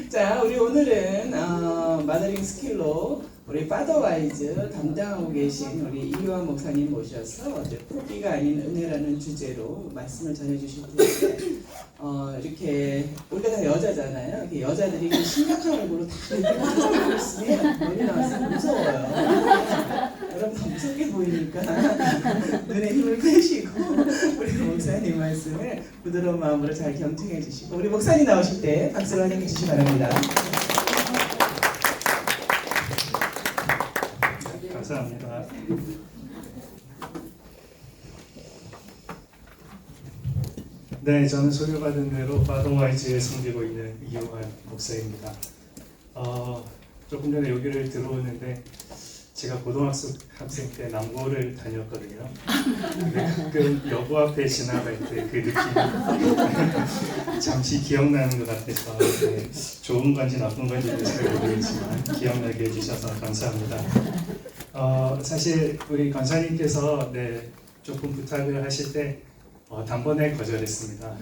자, 우리 오늘은 마더링 스킬로 우리 파더와이즈 담당하고 계신 우리 이효한 목사님 모셔서 이제 포기가 아닌 은혜라는 주제로 말씀을 전해주실 텐데 이렇게 우리가 다 여자잖아요. 이렇게 여자들이 심각한 얼굴로 다 이렇게 쳐다보고 있으면 눈이 나와서 무서워요. 여러분 다 무섭게 보이니까 눈에 힘을 빼시고 우리 목사님 말씀을 부드러운 마음으로 잘 경청해 주시고 우리 목사님 나오실 때 박수로 환영해 주시기 바랍니다. 감사합니다. 네, 저는 소개받은 대로 파더와이즈에 섬기고 있는 이효한 목사입니다. 조금 전에 여기를 들어오는데 제가 고등학생 때 남고를 다녔거든요. 근데 가끔 여고 앞에 지나갈 때 그 느낌이 잠시 기억나는 것 같아서 네, 좋은 건지 나쁜 건지는 잘 모르겠지만 기억나게 해주셔서 감사합니다. 사실 우리 권사님께서 네, 조금 부탁을 하실 때 단번에 거절했습니다.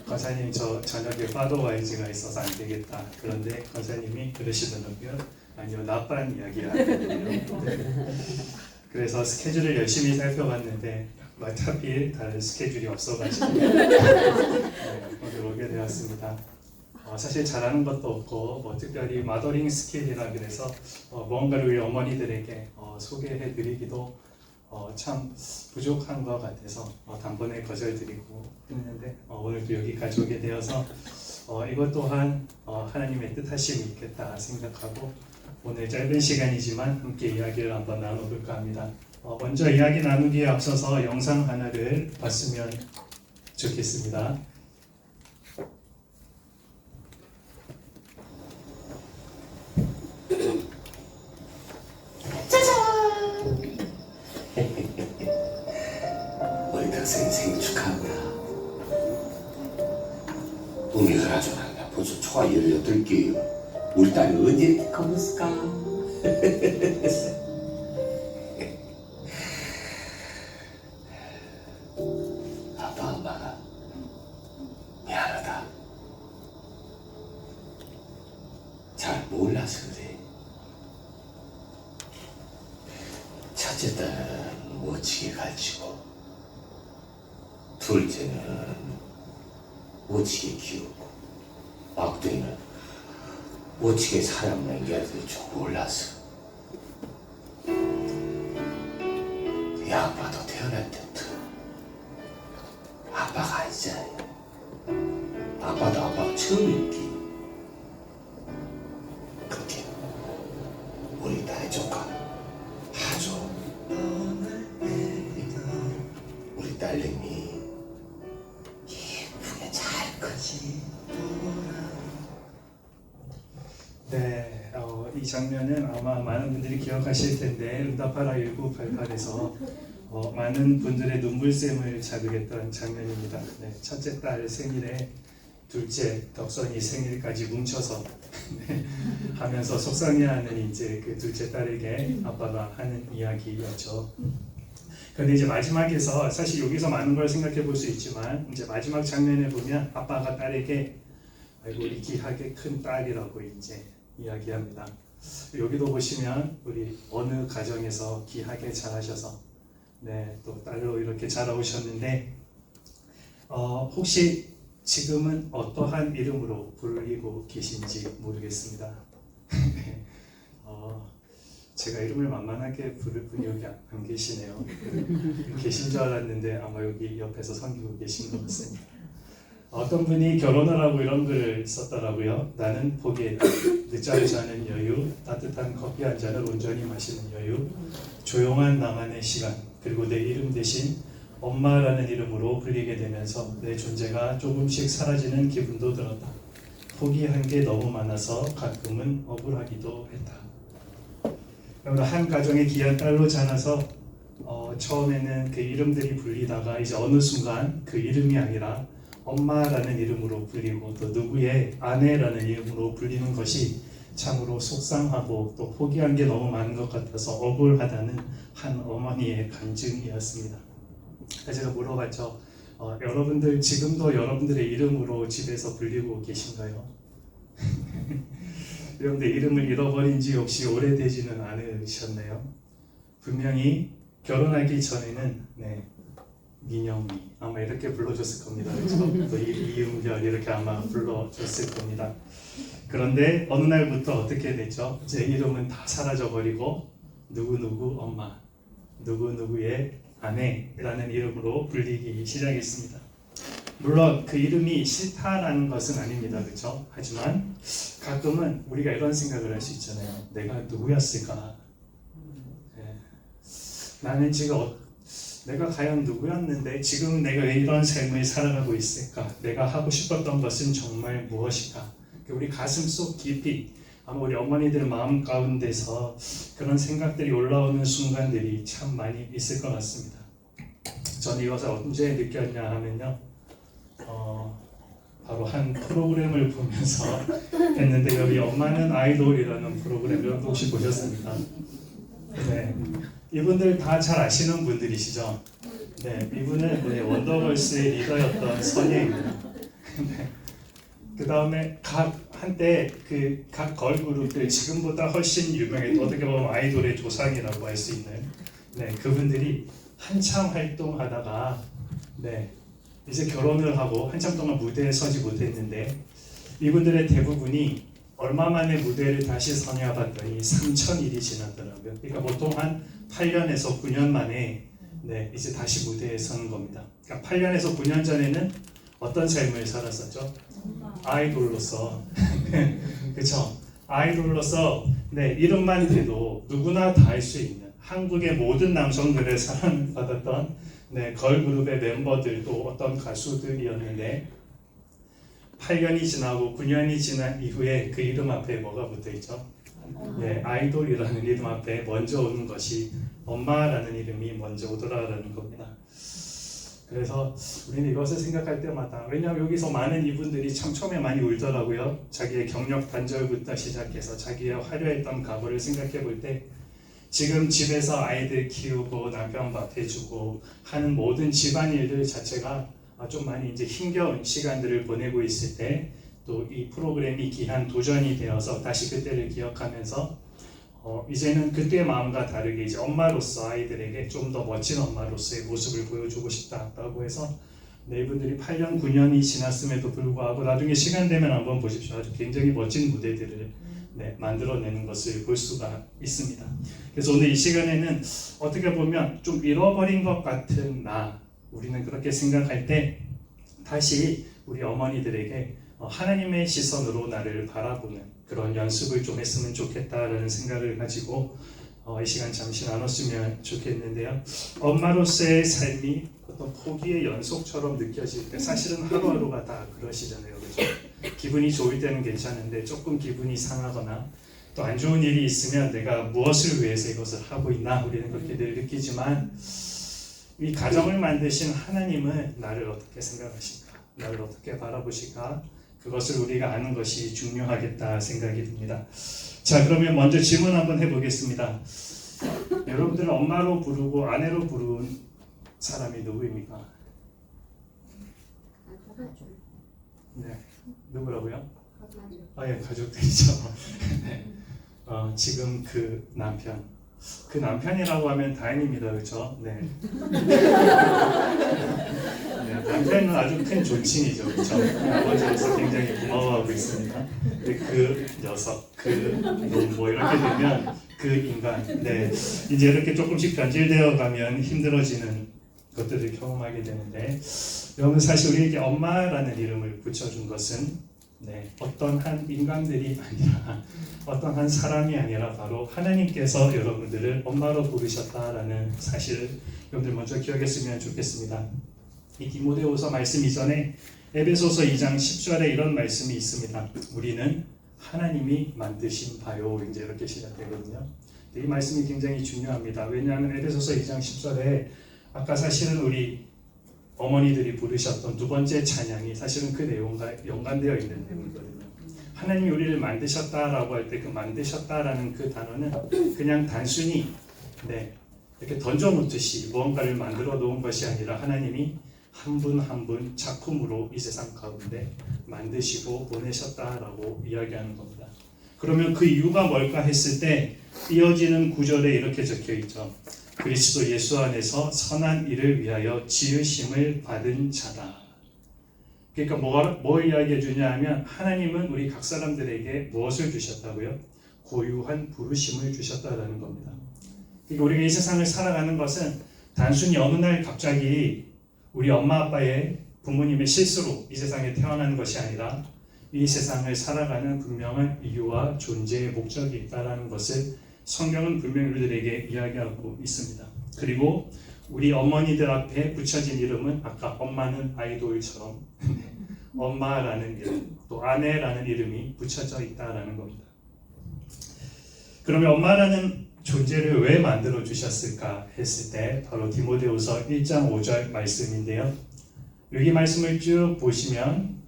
권사님 저 저녁에 파더와이즈가 있어서 안 되겠다. 그런데 권사님이 그러시더라고요. 아니요, 나쁜 이야기를 하거든요. 그래서 스케줄을 열심히 살펴봤는데 어차피 다른 스케줄이 없어가지고 오늘 오게 되었습니다. 사실 잘하는 것도 없고 특별히 마더링 스킬이라 그래서 뭔가를 우리 어머니들에게 소개해드리기도 참 부족한 것 같아서 단번에 거절드리고 했는데 오늘도 여기까지 오게 되어서 이것 또한 하나님의 뜻하심이 있겠다 생각하고 오늘 짧은 시간이지만 함께 이야기를 한번 나눠볼까 합니다. 먼저 이야기 나누기에 앞서서 영상 하나를 봤으면 좋겠습니다. 우리 덕선이 생일 축하합니다. 우리 그나저나 벌써 초가 18개예요. 우리 딸이 언제 이렇게 커졌을까? 아빠 엄마가 미안하다. 잘 몰라서 그래. 첫째 딸은 멋지게 가르치고 둘째는 멋지게 키우고 막둥이는 멋지게 사람 남겨야 될 줄 몰랐어. 이 아빠도 태어날 때부터 아빠가 아니잖아요. 아빠도 아빠가 처음이기. 그렇게 우리 딸 조카 아주 우리 딸내미 예쁘게 잘 크지. 네, 이 장면은 아마 많은 분들이 기억하실 텐데 응답하라 1988에서 많은 분들의 눈물샘을 자극했던 장면입니다. 네, 첫째 딸 생일에 둘째 덕선이 생일까지 뭉쳐서 네, 하면서 속상해하는 이제 그 둘째 딸에게 아빠가 하는 이야기였죠. 그런데 이제 마지막에서 사실 여기서 많은 걸 생각해 볼 수 있지만 이제 마지막 장면에 보면 아빠가 딸에게 아이고 우리 귀하게 큰 딸이라고 이제 이야기합니다. 여기도 보시면 우리 어느 가정에서 귀하게 자라셔서 네, 또 딸로 이렇게 자라오셨는데 혹시 지금은 어떠한 이름으로 불리고 계신지 모르겠습니다. 제가 이름을 만만하게 부를 분이 여기 안 계시네요. 계신 줄 알았는데 아마 여기 옆에서 섬기고 계신 것 같습니다. 어떤 분이 결혼을 하고 이런 글을 썼더라고요. 나는 포기했다. 늦잠 자는 여유, 따뜻한 커피 한 잔을 온전히 마시는 여유, 조용한 나만의 시간, 그리고 내 이름 대신 엄마라는 이름으로 불리게 되면서 내 존재가 조금씩 사라지는 기분도 들었다. 포기한 게 너무 많아서 가끔은 억울하기도 했다. 한 가정의 귀한 딸로 자라서 처음에는 그 이름들이 불리다가 이제 어느 순간 그 이름이 아니라 엄마라는 이름으로 불리고 또 누구의 아내라는 이름으로 불리는 것이 참으로 속상하고 또 포기한 게 너무 많은 것 같아서 억울하다는 한 어머니의 간증이었습니다. 제가 물어봤죠. 여러분들 지금도 여러분들의 이름으로 집에서 불리고 계신가요? 여러분들 이름을 잃어버린 지 혹시 오래되지는 않으셨나요? 분명히 결혼하기 전에는 민영미 아마 이렇게 불러줬을 겁니다. 그렇죠? 또 이은별 이렇게 아마 불러줬을 겁니다. 그런데 어느 날부터 어떻게 됐죠? 제 이름은 다 사라져버리고 누구누구 엄마, 누구누구의 아내라는 이름으로 불리기 시작했습니다. 물론 그 이름이 싫다라는 것은 아닙니다. 그렇죠? 하지만 가끔은 우리가 이런 생각을 할 수 있잖아요. 내가 누구였을까? 나는 지금 내가 과연 누구였는데 지금 내가 왜 이런 삶을 살아가고 있을까? 내가 하고 싶었던 것은 정말 무엇일까? 우리 가슴 속 깊이 아마 우리 어머니들 마음 가운데서 그런 생각들이 올라오는 순간들이 참 많이 있을 것 같습니다. 저는 이것을 언제 느꼈냐 하면요, 바로 한 프로그램을 보면서 했는데 여기 엄마는 아이돌이라는 프로그램을 혹시 보셨습니까? 네, 이분들 다 잘 아시는 분들이시죠? 네, 이분은 원더걸스의 리더였던 선예입니다. 네. 그 다음에 한때 각 걸그룹들 지금보다 훨씬 유명했던 어떻게 보면 아이돌의 조상이라고 할 수 있는 그분들이 한참 활동하다가 이제 결혼을 하고 한참 동안 무대에 서지 못했는데 이분들의 대부분이 얼마 만에 무대를 다시 서냐 봤더니 3,000일이 지났더라고요. 그러니까 보통 한 8년에서 9년 만에 이제 다시 무대에 서는 겁니다. 그러니까 8년에서 9년 전에는 어떤 삶을 살았었죠? 아이돌로서 그렇죠? 아이돌로서 이름만 대도 누구나 다 할 수 있는 한국의 모든 남성들의 사랑을 받았던 걸그룹의 멤버들도 어떤 가수들이었는데 8년이 지나고 9년이 지난 이후에 그 이름 앞에 뭐가 붙어있죠? 아이돌이라는 이름 앞에 먼저 오는 것이 엄마라는 이름이 먼저 오더라라는 겁니다. 그래서 우리는 이것을 생각할 때마다 왜냐하면 여기서 많은 이분들이 참 처음에 많이 울더라고요. 자기의 경력 단절부터 시작해서 자기의 화려했던 과거를 생각해 볼 때 지금 집에서 아이들 키우고 남편 밥 해주고 하는 모든 집안일들 자체가 좀 많이 이제 힘겨운 시간들을 보내고 있을 때 또 이 프로그램이 귀한 도전이 되어서 다시 그때를 기억하면서 이제는 그때의 마음과 다르게 이제 엄마로서 아이들에게 좀 더 멋진 엄마로서의 모습을 보여주고 싶다라고 해서 이분들이 8년, 9년이 지났음에도 불구하고 나중에 시간 되면 한번 보십시오. 아주 굉장히 멋진 무대들을 만들어내는 것을 볼 수가 있습니다. 그래서 오늘 이 시간에는 어떻게 보면 좀 잃어버린 것 같은 우리는 그렇게 생각할 때 다시 우리 어머니들에게 하나님의 시선으로 나를 바라보는 그런 연습을 좀 했으면 좋겠다라는 생각을 가지고 이 시간 잠시 나눴으면 좋겠는데요. 엄마로서의 삶이 어떤 포기의 연속처럼 느껴질 때 사실은 하루하루가 다 그러시잖아요. 그렇죠? 기분이 좋을 때는 괜찮은데 조금 기분이 상하거나 또 안 좋은 일이 있으면 내가 무엇을 위해서 이것을 하고 있나 우리는 그렇게 늘 느끼지만 이 가정을 만드신 하나님은 나를 어떻게 생각하실까? 나를 어떻게 바라보실까? 그것을 우리가 아는 것이 중요하겠다 생각이 듭니다. 자, 그러면 먼저 질문 한번 해보겠습니다. 여러분들은 엄마로 부르고 아내로 부르는 사람이 누구입니까? 네, 누구라고요? 예, 가족들이죠. 네. 지금 그 남편이라고 하면 다행입니다, 그렇죠? 네. 남편은 아주 큰 존칭이죠, 그렇죠? 아버지로서 굉장히 고마워하고 있습니다. 근데 그 녀석, 놈 뭐 이렇게 되면 그 인간, 이제 이렇게 조금씩 변질되어 가면 힘들어지는 것들을 경험하게 되는데, 여러분 사실 우리에게 엄마라는 이름을 붙여준 것은 어떤 한 인간들이 아니라 어떤 한 사람이 아니라 바로 하나님께서 여러분들을 엄마로 부르셨다라는 사실을 여러분들 먼저 기억했으면 좋겠습니다. 이 디모데후서 말씀 이전에 에베소서 2장 10절에 이런 말씀이 있습니다. 우리는 하나님이 만드신 바요. 이제 이렇게 시작되거든요. 이 말씀이 굉장히 중요합니다. 왜냐하면 에베소서 2장 10절에 아까 사실은 우리 어머니들이 부르셨던 두 번째 찬양이 사실은 그 내용과 연관되어 있는 내용이거든요. 하나님이 우리를 만드셨다라고 할 때 그 만드셨다라는 그 단어는 그냥 단순히 이렇게 던져놓듯이 무언가를 만들어 놓은 것이 아니라 하나님이 한 분 한 분 작품으로 이 세상 가운데 만드시고 보내셨다라고 이야기하는 겁니다. 그러면 그 이유가 뭘까 했을 때 이어지는 구절에 이렇게 적혀 있죠. 그리스도 예수 안에서 선한 일을 위하여 지으심을 받은 자다. 그러니까 뭘 이야기해 주냐 하면 하나님은 우리 각 사람들에게 무엇을 주셨다고요? 고유한 부르심을 주셨다라는 겁니다. 그러니까 우리가 이 세상을 살아가는 것은 단순히 어느 날 갑자기 우리 엄마 아빠의 부모님의 실수로 이 세상에 태어난 것이 아니라 이 세상을 살아가는 분명한 이유와 존재의 목적이 있다는 것을 성경은 분명히 우리들에게 이야기하고 있습니다. 그리고 우리 어머니들 앞에 붙여진 이름은 아까 엄마는 아이돌처럼 엄마라는 이름, 또 아내라는 이름이 붙여져 있다라는 겁니다. 그러면 엄마라는 존재를 왜 만들어 주셨을까 했을 때 바로 디모데후서 1장 5절 말씀인데요. 여기 말씀을 쭉 보시면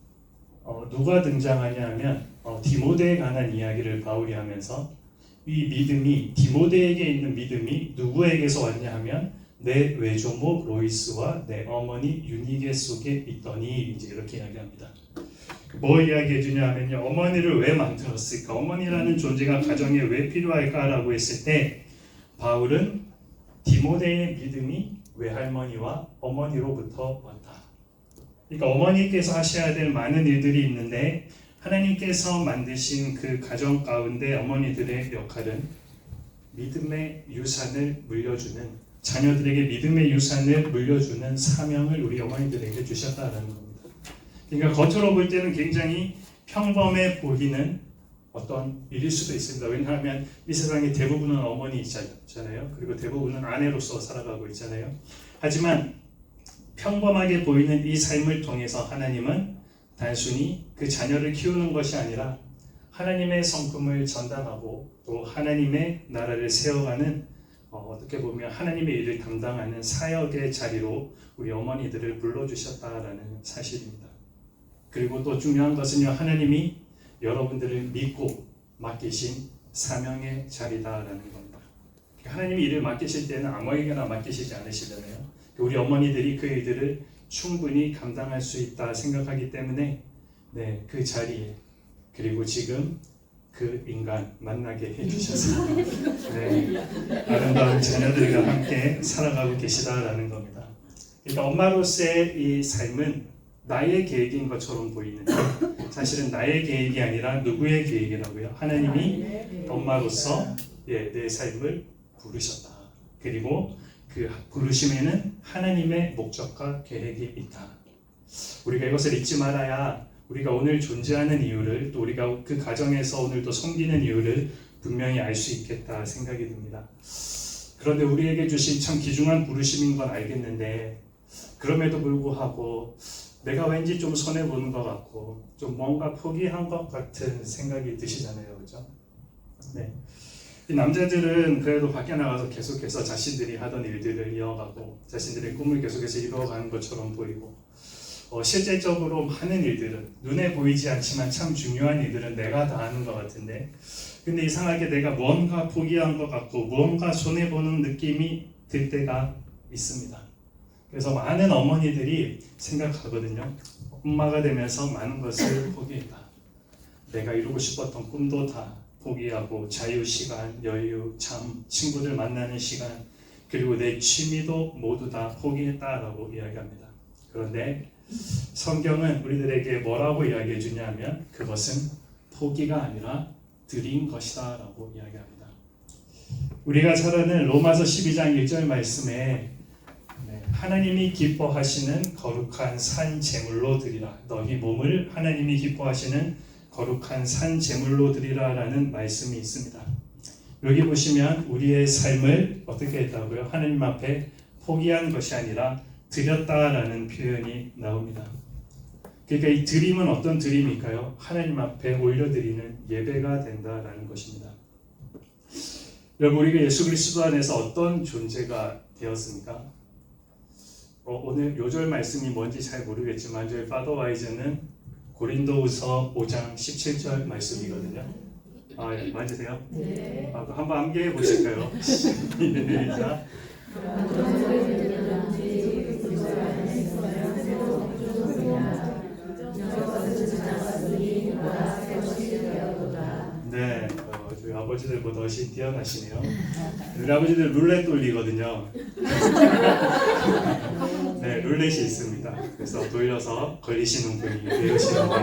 누가 등장하냐 하면 디모데에 관한 이야기를 바울이 하면서 이 믿음이 디모데에게 있는 믿음이 누구에게서 왔냐 하면 내 외조모 로이스와 내 어머니 유니게 속에 있더니 이제 이렇게 이야기합니다. 뭐 이야기해 주냐 하면요. 어머니를 왜 만들었을까? 어머니라는 존재가 가정에 왜 필요할까라고 했을 때 바울은 디모데의 믿음이 외할머니와 어머니로부터 왔다. 그러니까 어머니께서 하셔야 될 많은 일들이 있는데 하나님께서 만드신 그 가정 가운데 어머니들의 역할은 믿음의 유산을 물려주는 자녀들에게 믿음의 유산을 물려주는 사명을 우리 어머니들에게 주셨다는 겁니다. 그러니까 겉으로 볼 때는 굉장히 평범해 보이는 어떤 일일 수도 있습니다. 왜냐하면 이 세상의 대부분은 어머니이잖아요. 그리고 대부분은 아내로서 살아가고 있잖아요. 하지만 평범하게 보이는 이 삶을 통해서 하나님은 단순히 그 자녀를 키우는 것이 아니라 하나님의 성품을 전달하고 또 하나님의 나라를 세워가는 어떻게 보면 하나님의 일을 담당하는 사역의 자리로 우리 어머니들을 불러주셨다라는 사실입니다. 그리고 또 중요한 것은요, 하나님이 여러분들을 믿고 맡기신 사명의 자리다라는 겁니다. 하나님이 일을 맡기실 때는 아무에게나 맡기시지 않으시잖아요. 우리 어머니들이 그 일들을 충분히 감당할 수 있다 생각하기 때문에 그 자리에 그리고 지금 그 인간 만나게 해주셔서 아름다운 자녀들과 함께 살아가고 계시다라는 겁니다. 그러니까 엄마로서의 이 삶은 나의 계획인 것처럼 보이는데 사실은 나의 계획이 아니라 누구의 계획이라고요? 하나님이 엄마로서 내 삶을 부르셨다. 그리고 그 부르심에는 하나님의 목적과 계획이 있다. 우리가 이것을 잊지 말아야 우리가 오늘 존재하는 이유를 또 우리가 그 가정에서 오늘도 섬기는 이유를 분명히 알 수 있겠다 생각이 듭니다. 그런데 우리에게 주신 참 귀중한 부르심인 건 알겠는데 그럼에도 불구하고 내가 왠지 좀 손해보는 것 같고 좀 뭔가 포기한 것 같은 생각이 드시잖아요. 그렇죠? 이 남자들은 그래도 밖에 나가서 계속해서 자신들이 하던 일들을 이어가고 자신들의 꿈을 계속해서 이루어가는 것처럼 보이고 실제적으로 많은 일들은 눈에 보이지 않지만 참 중요한 일들은 내가 다 하는 것 같은데 근데 이상하게 내가 뭔가 포기한 것 같고 뭔가 손해보는 느낌이 들 때가 있습니다. 그래서 많은 어머니들이 생각하거든요. 엄마가 되면서 많은 것을 포기했다. 내가 이루고 싶었던 꿈도 다 포기하고 자유시간, 여유, 참, 친구들 만나는 시간 그리고 내 취미도 모두 다 포기했다라고 이야기합니다. 그런데 성경은 우리들에게 뭐라고 이야기해 주냐면 그것은 포기가 아니라 드린 것이다 라고 이야기합니다. 우리가 잘 아는 로마서 12장 1절 말씀에 하나님이 기뻐하시는 거룩한 산 제물로 드리라. 너희 몸을 하나님이 기뻐하시는 거룩한 산 제물로 드리라 라는 말씀이 있습니다. 여기 보시면 우리의 삶을 어떻게 했다고요? 하나님 앞에 포기한 것이 아니라 드렸다라는 표현이 나옵니다. 그러니까 이 드림은 어떤 드림일까요? 하나님 앞에 올려드리는 예배가 된다라는 것입니다. 여러분 우리가 예수 그리스도 안에서 어떤 존재가 되었습니까? 오늘 요절 말씀이 뭔지 잘 모르겠지만 저희 파더 와이즈는 고린도후서 5장 17절 말씀이거든요. 예, 맞으세요? 네. 한번 암기해 보실까요? 시작. 아버지들보다 훨씬 뛰어나시네요. 우리 아버지들 룰렛 돌리거든요. 네, 룰렛이 있습니다. 그래서 돌려서 걸리시는 분이 되시는데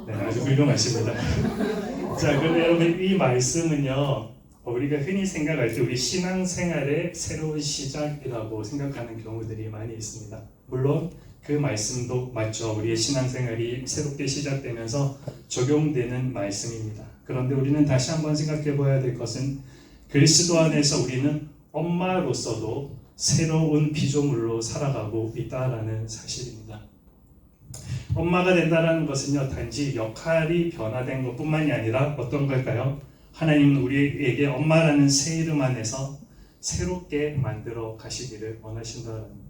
네, 아주 훌륭하십니다. 자, 그런데 여러분 이 말씀은요, 우리가 흔히 생각할 때 우리 신앙생활의 새로운 시작이라고 생각하는 경우들이 많이 있습니다. 물론 그 말씀도 맞죠. 우리의 신앙생활이 새롭게 시작되면서 적용되는 말씀입니다. 그런데 우리는 다시 한번 생각해 봐야 될 것은 그리스도 안에서 우리는 엄마로서도 새로운 피조물로 살아가고 있다라는 사실입니다. 엄마가 된다는 것은요, 단지 역할이 변화된 것뿐만이 아니라 어떤 걸까요? 하나님은 우리에게 엄마라는 새 이름 안에서 새롭게 만들어 가시기를 원하신다는 겁니다.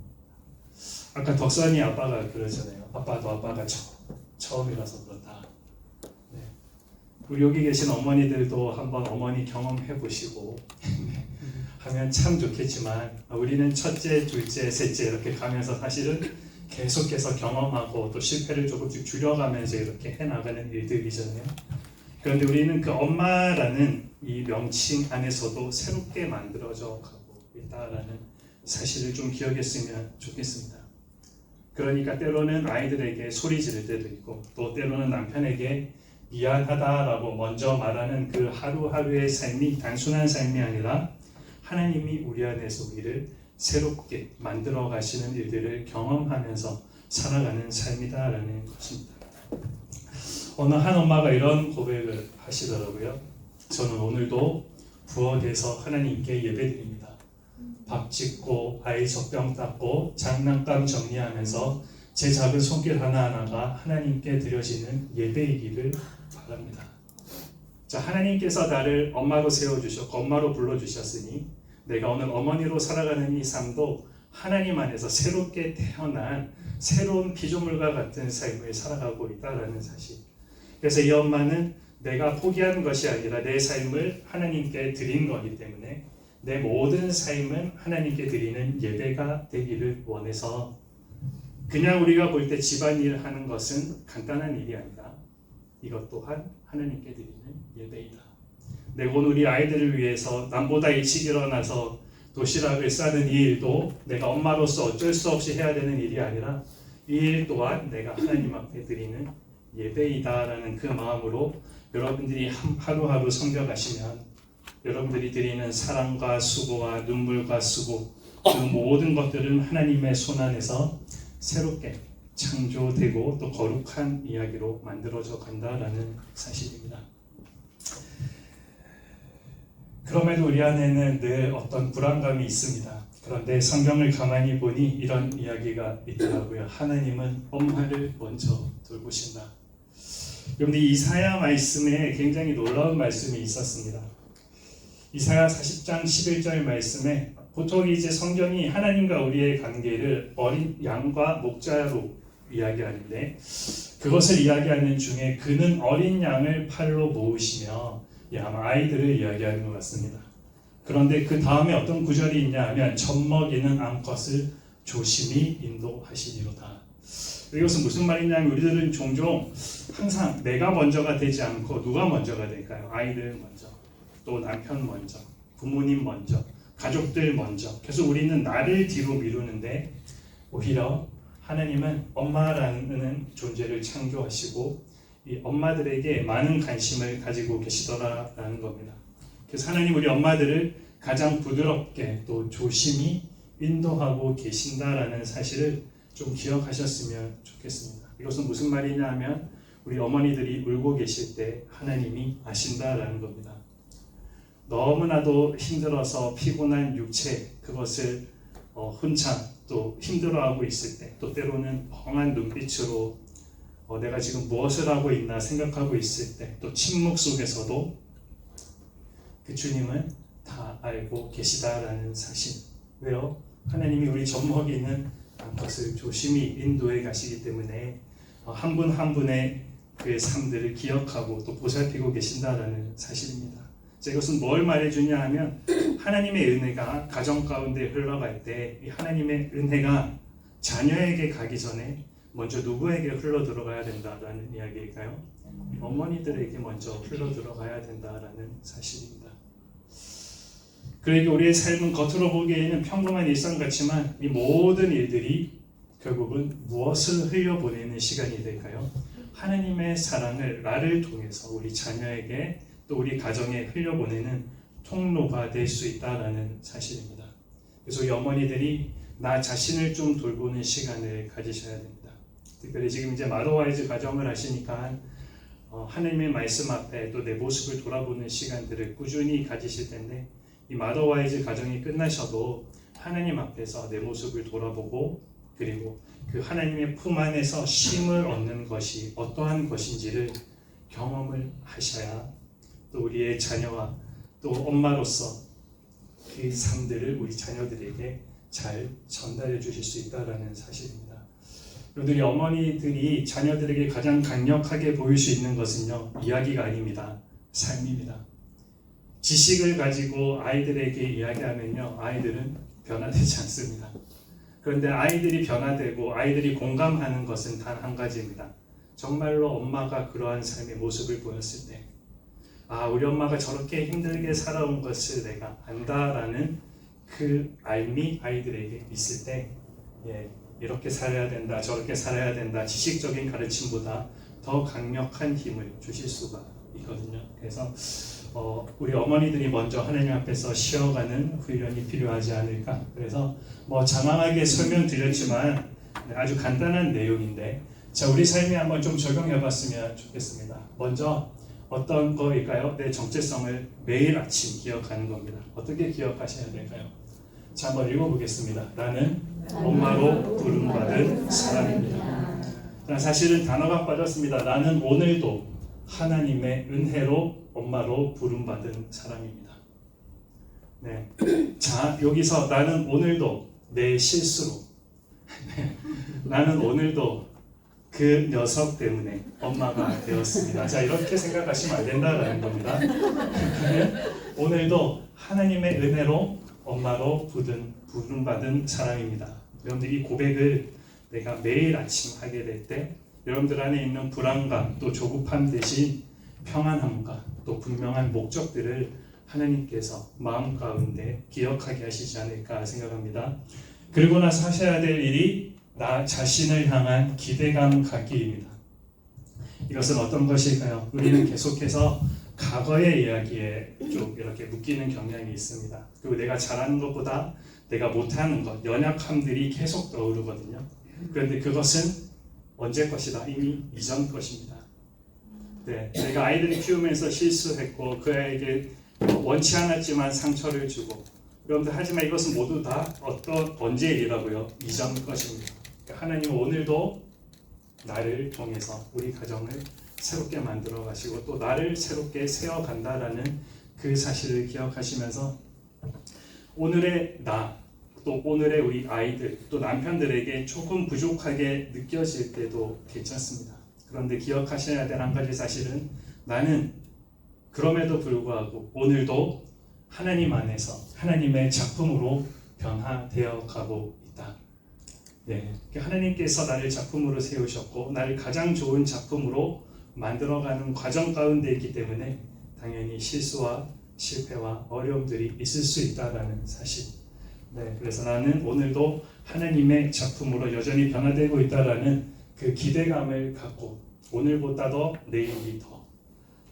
아까 덕선이 아빠가 그러잖아요. 아빠도 아빠가 처음이라서 그렇다. 네. 우리 여기 계신 어머니들도 한번 어머니 경험해 보시고 하면 참 좋겠지만 우리는 첫째, 둘째, 셋째 이렇게 가면서 사실은 계속해서 경험하고 또 실패를 조금씩 줄여가면서 이렇게 해나가는 일들이잖아요. 그런데 우리는 그 엄마라는 이 명칭 안에서도 새롭게 만들어져 가고 있다라는 사실을 좀 기억했으면 좋겠습니다. 그러니까 때로는 아이들에게 소리 지를 때도 있고 또 때로는 남편에게 미안하다라고 먼저 말하는 그 하루하루의 삶이 단순한 삶이 아니라 하나님이 우리 안에서 우리를 새롭게 만들어 가시는 일들을 경험하면서 살아가는 삶이다라는 것입니다. 어느 한 엄마가 이런 고백을 하시더라고요. 저는 오늘도 부엌에서 하나님께 예배드립니다. 밥 짓고 아이 젖병 닦고 장난감 정리하면서 제 작은 손길 하나하나가 하나님께 드려지는 예배이기를 바랍니다. 자, 하나님께서 나를 엄마로 세워주셨고 엄마로 불러주셨으니 내가 오늘 어머니로 살아가는 이 삶도 하나님 안에서 새롭게 태어난 새로운 피조물과 같은 삶을 살아가고 있다는 사실. 그래서 이 엄마는 내가 포기한 것이 아니라 내 삶을 하나님께 드린 거기 때문에 내 모든 삶은 하나님께 드리는 예배가 되기를 원해서 그냥 우리가 볼 때 집안일 하는 것은 간단한 일이 아니라 이것 또한 하나님께 드리는 예배이다. 내가 오늘 우리 아이들을 위해서 남보다 일찍 일어나서 도시락을 싸는 이 일도 내가 엄마로서 어쩔 수 없이 해야 되는 일이 아니라 이 일 또한 내가 하나님 앞에 드리는 예배이다라는 그 마음으로 여러분들이 하루하루 섬겨가시면 여러분들이 드리는 사랑과 수고와 눈물과 수고 그 모든 것들은 하나님의 손 안에서 새롭게 창조되고 또 거룩한 이야기로 만들어져 간다라는 사실입니다. 그럼에도 우리 안에는 늘 어떤 불안감이 있습니다. 그런데 성경을 가만히 보니 이런 이야기가 있더라고요. 하나님은 엄마를 먼저 돌보신다. 그런데 이사야 말씀에 굉장히 놀라운 말씀이 있었습니다. 이사야 40장 11절 말씀에 보통 이제 성경이 하나님과 우리의 관계를 어린 양과 목자로 이야기하는데 그것을 이야기하는 중에 그는 어린 양을 팔로 모으시며 아마 아이들을 이야기하는 것 같습니다. 그런데 그 다음에 어떤 구절이 있냐 하면 젖먹이는 암컷을 조심히 인도하시리로다. 이것은 무슨 말이냐면 우리들은 종종 항상 내가 먼저가 되지 않고 누가 먼저가 될까요? 아이들 먼저, 또 남편 먼저, 부모님 먼저, 가족들 먼저. 그래서 우리는 나를 뒤로 미루는데 오히려 하나님은 엄마라는 존재를 창조하시고 이 엄마들에게 많은 관심을 가지고 계시더라라는 겁니다. 그래서 하나님 우리 엄마들을 가장 부드럽게 또 조심히 인도하고 계신다라는 사실을 좀 기억하셨으면 좋겠습니다. 이것은 무슨 말이냐 하면 우리 어머니들이 울고 계실 때 하나님이 아신다라는 겁니다. 너무나도 힘들어서 피곤한 육체 그것을 혼자 또 힘들어하고 있을 때 또 때로는 멍한 눈빛으로 내가 지금 무엇을 하고 있나 생각하고 있을 때 또 침묵 속에서도 그 주님은 다 알고 계시다라는 사실. 왜요? 하나님이 우리 젖먹이는 것을 조심히 인도해 가시기 때문에 한 분 한 분의 그 삶들을 기억하고 또 보살피고 계신다라는 사실입니다. 자, 이것은 뭘 말해주냐 하면 하나님의 은혜가 가정 가운데 흘러갈 때 이 하나님의 은혜가 자녀에게 가기 전에 먼저 누구에게 흘러 들어가야 된다라는 이야기일까요? 어머니들에게 먼저 흘러 들어가야 된다라는 사실입니다. 그러니까 우리의 삶은 겉으로 보기에는 평범한 일상 같지만 이 모든 일들이 결국은 무엇을 흘려보내는 시간이 될까요? 하나님의 사랑을 나를 통해서 우리 자녀에게 또 우리 가정에 흘려보내는 통로가 될 수 있다라는 사실입니다. 그래서 이 어머니들이 나 자신을 좀 돌보는 시간을 가지셔야 됩니다. 특별히 지금 이제 마더와이즈 가정을 하시니까 하나님의 말씀 앞에 또 내 모습을 돌아보는 시간들을 꾸준히 가지실 텐데, 이 마더와이즈 가정이 끝나셔도 하나님 앞에서 내 모습을 돌아보고 그리고 그 하나님의 품 안에서 쉼을 얻는 것이 어떠한 것인지를 경험을 하셔야 또 우리의 자녀와 또 엄마로서 그 삶들을 우리 자녀들에게 잘 전달해 주실 수 있다는 사실입니다. 여러분들이 어머니들이 자녀들에게 가장 강력하게 보일 수 있는 것은요, 이야기가 아닙니다. 삶입니다. 지식을 가지고 아이들에게 이야기하면요, 아이들은 변화되지 않습니다. 그런데 아이들이 변화되고 아이들이 공감하는 것은 단 한 가지입니다. 정말로 엄마가 그러한 삶의 모습을 보였을 때, 아, 우리 엄마가 저렇게 힘들게 살아온 것을 내가 안다라는 그 알미 아이들에게 있을 때, 이렇게 살아야 된다, 저렇게 살아야 된다, 지식적인 가르침보다 더 강력한 힘을 주실 수가 있거든요. 그래서 우리 어머니들이 먼저 하나님 앞에서 쉬어가는 훈련이 필요하지 않을까. 그래서 장황하게 설명드렸지만 아주 간단한 내용인데, 자, 우리 삶에 한번 좀 적용해봤으면 좋겠습니다. 먼저 어떤 거일까요? 내 정체성을 매일 아침 기억하는 겁니다. 어떻게 기억하셔야 될까요? 자, 한번 읽어보겠습니다. 나는 엄마로 부름받은 사람입니다. 사실은 단어가 빠졌습니다. 나는 오늘도 하나님의 은혜로 엄마로 부름받은 사람입니다. 네. 자, 여기서 나는 오늘도 내 실수로 나는 오늘도 그 녀석 때문에 엄마가 되었습니다. 자, 이렇게 생각하시면 안 된다라는 겁니다. 오늘도 하나님의 은혜로 엄마로 부름받은 사람입니다. 여러분들 이 고백을 내가 매일 아침 하게 될 때 여러분들 안에 있는 불안감 또 조급함 대신 평안함과 또 분명한 목적들을 하나님께서 마음 가운데 기억하게 하시지 않을까 생각합니다. 그리고 나서 하셔야 될 일이 나 자신을 향한 기대감 갖기입니다. 이것은 어떤 것일까요? 우리는 계속해서 과거의 이야기에 좀 이렇게 묶이는 경향이 있습니다. 그리고 내가 잘하는 것보다 내가 못하는 것, 연약함들이 계속 떠오르거든요. 그런데 그것은 언제 것이다? 이미 이전 것입니다. 네, 내가 아이들을 키우면서 실수했고 그 아이에게 원치 않았지만 상처를 주고, 여러분들 하지만 이것은 모두 다 언제의 일이라고요? 이전 것입니다. 그러니까 하나님은 오늘도 나를 통해서 우리 가정을 새롭게 만들어 가시고 또 나를 새롭게 세워간다라는 그 사실을 기억하시면서 오늘의 나, 또 오늘의 우리 아이들, 또 남편들에게 조금 부족하게 느껴질 때도 괜찮습니다. 그런데 기억하셔야 될 한 가지 사실은 나는 그럼에도 불구하고 오늘도 하나님 안에서 하나님의 작품으로 변화되어 가고 있다. 네, 하나님께서 나를 작품으로 세우셨고 나를 가장 좋은 작품으로 만들어가는 과정 가운데 있기 때문에 당연히 실수와 실패와 어려움들이 있을 수 있다는 사실. 네, 그래서 나는 오늘도 하나님의 작품으로 여전히 변화되고 있다라는 그 기대감을 갖고 오늘보다도 내일이 더,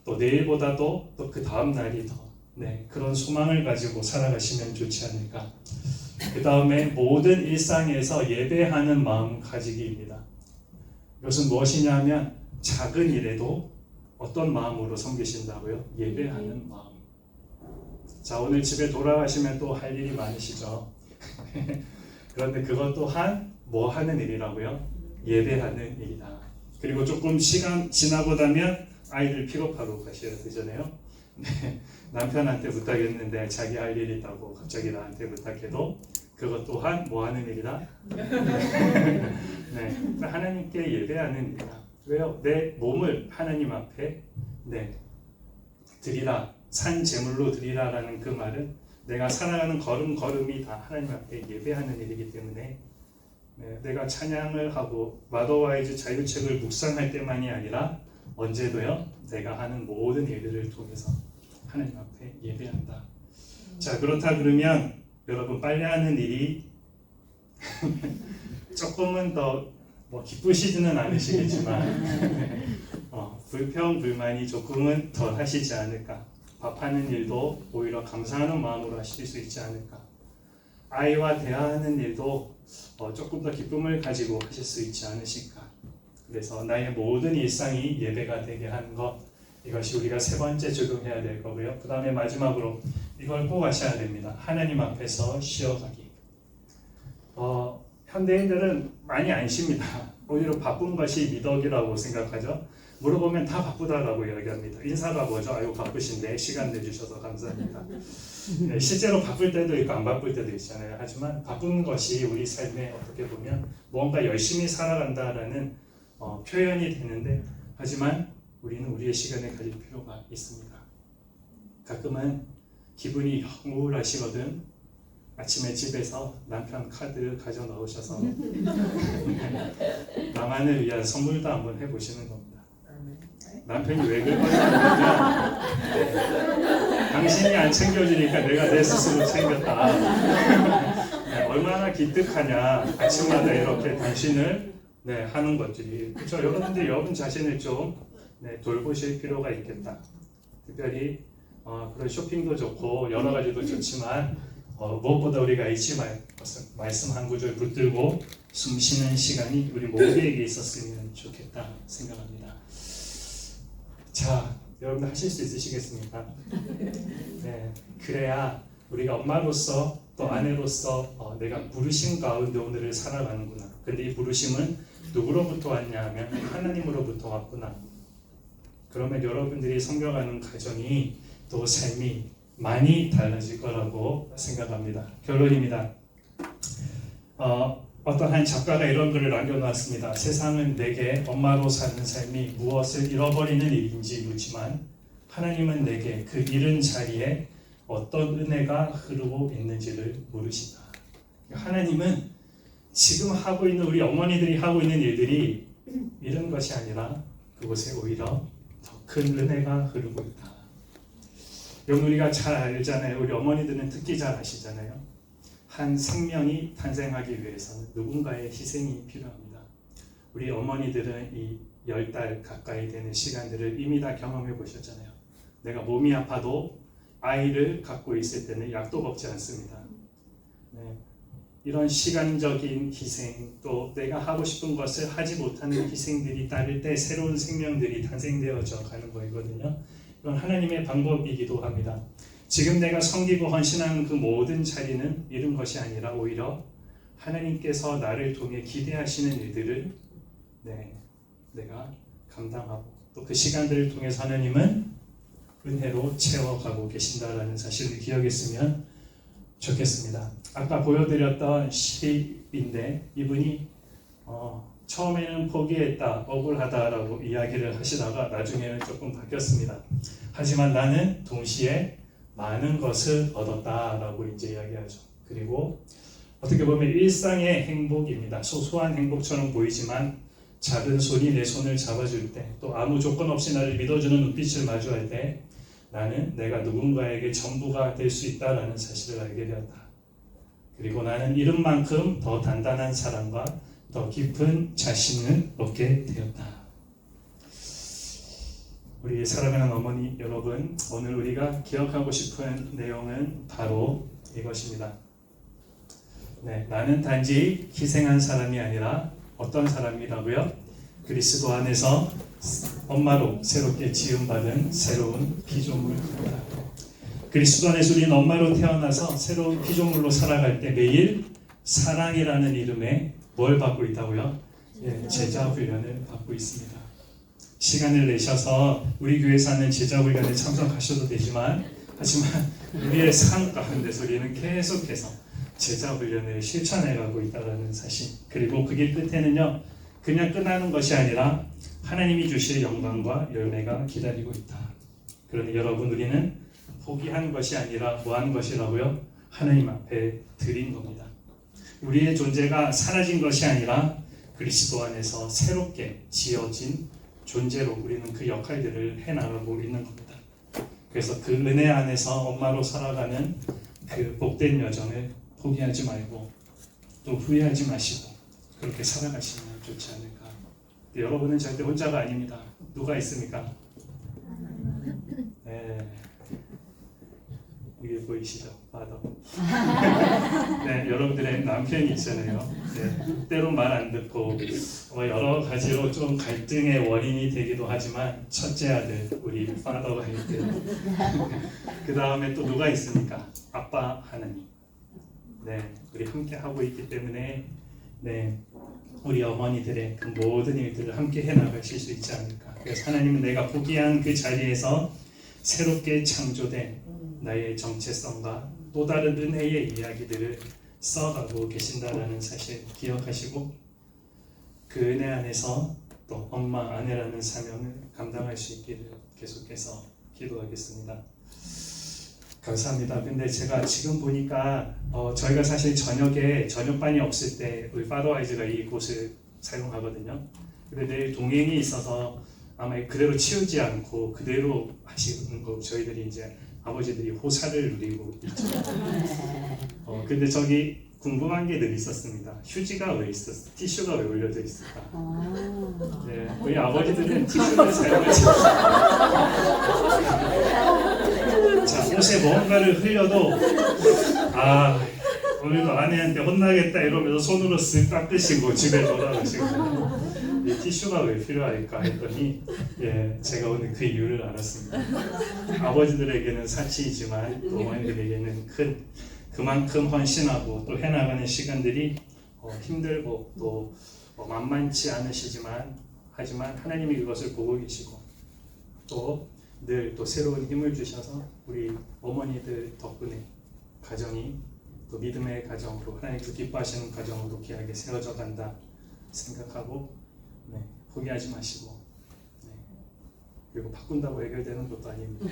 또 내일보다도 또 그 다음 날이 더, 네, 그런 소망을 가지고 살아가시면 좋지 않을까. 그 다음에 모든 일상에서 예배하는 마음 가지기입니다. 이것은 무엇이냐면 작은 일에도 어떤 마음으로 섬기신다고요? 예배하는 마음. 자, 오늘 집에 돌아가시면 또 할 일이 많으시죠. 그런데 그것 또한 뭐 하는 일이라고요? 예배하는 일이다. 그리고 조금 시간 지나고 나면 아이들 픽업하러 가셔야 되잖아요. 네, 남편한테 부탁했는데 자기 할 일이 있다고 갑자기 나한테 부탁해도 그것 또한 뭐 하는 일이다? 네, 하나님께 예배하는 일이다. 왜요? 내 몸을 하나님 앞에 드리라, 산 제물로 드리라라는 그 말은 내가 살아가는 걸음걸음이 다 하나님 앞에 예배하는 일이기 때문에 네, 내가 찬양을 하고 마더와이즈 자유책을 묵상할 때만이 아니라 언제도요 내가 하는 모든 일들을 통해서 하나님 앞에 예배한다. 자, 그렇다 그러면 여러분 빨래하는 일이 조금은 더 기쁘시지는 않으시겠지만 불평 불만이 조금은 덜 하시지 않을까. 밥하는 일도 오히려 감사하는 마음으로 하실 수 있지 않을까. 아이와 대화하는 일도 조금 더 기쁨을 가지고 하실 수 있지 않으실까. 그래서 나의 모든 일상이 예배가 되게 하는 것, 이것이 우리가 세 번째 적용해야 될 거고요. 그 다음에 마지막으로 이걸 꼭 하셔야 됩니다. 하나님 앞에서 쉬어가기. 현대인들은 많이 안 쉽니다. 오히려 바쁜 것이 미덕이라고 생각하죠. 물어보면 다 바쁘다라고 이야기합니다. 인사가 뭐죠? 아유 바쁘신데 시간 내주셔서 감사합니다. 네, 실제로 바쁠 때도 있고 안 바쁠 때도 있잖아요. 하지만 바쁜 것이 우리 삶에 어떻게 보면 뭔가 열심히 살아간다라는 표현이 되는데, 하지만 우리는 우리의 시간을 가질 필요가 있습니다. 가끔은 기분이 영 우울하시거든. 아침에 집에서 남편 카드 가져 넣으셔서 나만을 위한 선물도 한번 해보시는 겁니다. 남편이 왜 그러냐면 당신이 안 챙겨주니까 내가 내 스스로 챙겼다. 네, 얼마나 기특하냐. 아침마다 이렇게 당신을 하는 것들이. 그렇죠? 여러분들 여러분 자신을 좀 돌보실 필요가 있겠다. 특별히 그런 쇼핑도 좋고 여러 가지도 좋지만 무엇보다 우리가 잊지 말 것은 말씀 한 구절 붙들고 숨 쉬는 시간이 우리 모두에게 있었으면 좋겠다 생각합니다. 자, 여러분들 하실 수 있으시겠습니까? 네, 그래야 우리가 엄마로서 또 아내로서 내가 부르심 가운데 오늘을 살아가는구나. 근데 이 부르심은 누구로부터 왔냐 하면 하나님으로부터 왔구나. 그러면 여러분들이 섬겨가는 가정이 또 삶이 많이 달라질 거라고 생각합니다. 결론입니다. 어떤 한 작가가 이런 글을 남겨놓았습니다. 세상은 내게 엄마로 사는 삶이 무엇을 잃어버리는 일인지 묻지만 하나님은 내게 그 잃은 자리에 어떤 은혜가 흐르고 있는지를 모르신다. 하나님은 지금 하고 있는 우리 어머니들이 하고 있는 일들이 잃은 것이 아니라 그곳에 오히려 더 큰 은혜가 흐르고 있다. 여러분 우리가 잘 알잖아요. 우리 어머니들은 특히 잘 아시잖아요. 한 생명이 탄생하기 위해서는 누군가의 희생이 필요합니다. 우리 어머니들은 이 10달 가까이 되는 시간들을 이미 다 경험해 보셨잖아요. 내가 몸이 아파도 아이를 갖고 있을 때는 약도 먹지 않습니다. 네. 이런 시간적인 희생, 또 내가 하고 싶은 것을 하지 못하는 희생들이 따를 때 새로운 생명들이 탄생되어져 가는 거거든요. 이건 하나님의 방법이기도 합니다. 지금 내가 섬기고 헌신하는 그 모든 자리는 잃은 것이 아니라 오히려 하나님께서 나를 통해 기대하시는 일들을 내가 감당하고 또 그 시간들을 통해서 하나님은 은혜로 채워가고 계신다라는 사실을 기억했으면 좋겠습니다. 아까 보여드렸던 시인데 이분이 처음에는 포기했다, 억울하다라고 이야기를 하시다가 나중에는 조금 바뀌었습니다. 하지만 나는 동시에 많은 것을 얻었다라고 이제 이야기하죠. 그리고 어떻게 보면 일상의 행복입니다. 소소한 행복처럼 보이지만 작은 손이 내 손을 잡아줄 때, 또 아무 조건 없이 나를 믿어주는 눈빛을 마주할 때 나는 내가 누군가에게 전부가 될 수 있다라는 사실을 알게 되었다. 그리고 나는 이런 만큼 더 단단한 사랑과 더 깊은 자신을 얻게 되었다. 우리 사랑하는 어머니 여러분, 오늘 우리가 기억하고 싶은 내용은 바로 이것입니다. 나는 단지 희생한 사람이 아니라 어떤 사람이라고요? 그리스도 안에서 엄마로 새롭게 지음받은 새로운 피조물입니다. 그리스도 안에서 우리는 엄마로 태어나서 새로운 피조물로 살아갈 때 매일 사랑이라는 이름에 뭘 받고 있다고요? 제자 훈련을 받고 있습니다. 시간을 내셔서 우리 교회에서 하는 제자 훈련에 참석하셔도 되지만, 하지만 우리의 삶 가운데서 우리는 계속해서 제자 훈련을 실천해가고 있다는 사실, 그리고 그 길 끝에는요 그냥 끝나는 것이 아니라 하나님이 주실 영광과 열매가 기다리고 있다. 그러니 여러분, 우리는 포기한 것이 아니라 뭐 한 것이라고요? 하나님 앞에 드린 겁니다. 우리의 존재가 사라진 것이 아니라 그리스도 안에서 새롭게 지어진 존재로 우리는 그 역할들을 해나가고 있는 겁니다. 그래서 그 은혜 안에서 엄마로 살아가는 그 복된 여정을 포기하지 말고 또 후회하지 마시고 그렇게 살아가시면 좋지 않을까. 여러분은 절대 혼자가 아닙니다. 누가 있습니까? 네, 이게 보이시죠? 파더. 네, 여러분들의 남편이 있잖아요. 네, 때론 말 안 듣고 여러 가지로 좀 갈등의 원인이 되기도 하지만 첫째 아들 우리 파더가 있고요. 그 다음에 또 누가 있습니까? 아빠 하나님. 네, 우리 함께 하고 있기 때문에 네, 우리 어머니들의 그 모든 일들을 함께 해나가실 수 있지 않을까. 그래서 하나님은 내가 포기한 그 자리에서 새롭게 창조된 나의 정체성과 또 다른 은혜의 이야기들을 써가고 계신다라는 사실 기억하시고 그 은혜 안에서 또 엄마, 아내라는 사명을 감당할 수 있기를 계속해서 기도하겠습니다. 감사합니다. 근데 제가 지금 보니까 저희가 사실 저녁반이 없을 때 우리 파더와이즈가 이곳을 사용하거든요. 근데 내일 동행이 있어서 아마 그대로 치우지 않고 그대로 하시는 거 저희들이 이제 아버지들이 호사를 누리고 있죠. 근데 저기 궁금한 게 늘 있었습니다. 휴지가 왜 있었어? 티슈가 왜 올려져 있을까? 네, 우리 아버지들은 티슈를 사용하지 않습니다. 자, 옷에 뭔가를 흘려도 오늘도 아내한테 혼나겠다 이러면서 손으로 쓱 닦으시고 집에 돌아가시고 이 티슈가 왜 필요할까 했더니 제가 오늘 그 이유를 알았습니다. 아버지들에게는 사치이지만 또 어머니들에게는 그만큼 헌신하고 또 해나가는 시간들이 힘들고 또 만만치 않으시지만 하지만 하나님이 그것을 보고 계시고 또 늘 또 새로운 힘을 주셔서 우리 어머니들 덕분에 가정이 또 믿음의 가정으로 하나님께 기뻐하시는 가정으로 귀하게 세워져 간다 생각하고 포기하지 마시고 그리고 바꾼다고 해결되는 것도 아닙니다.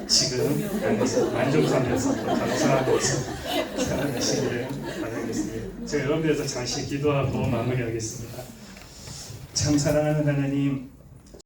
지금 안에서 만족하면서 또 감사하면서 살아가시기를 바라겠습니다. 제가 여러분들에서 잠시 기도하고 마무리하겠습니다. 참 사랑하는 하나님,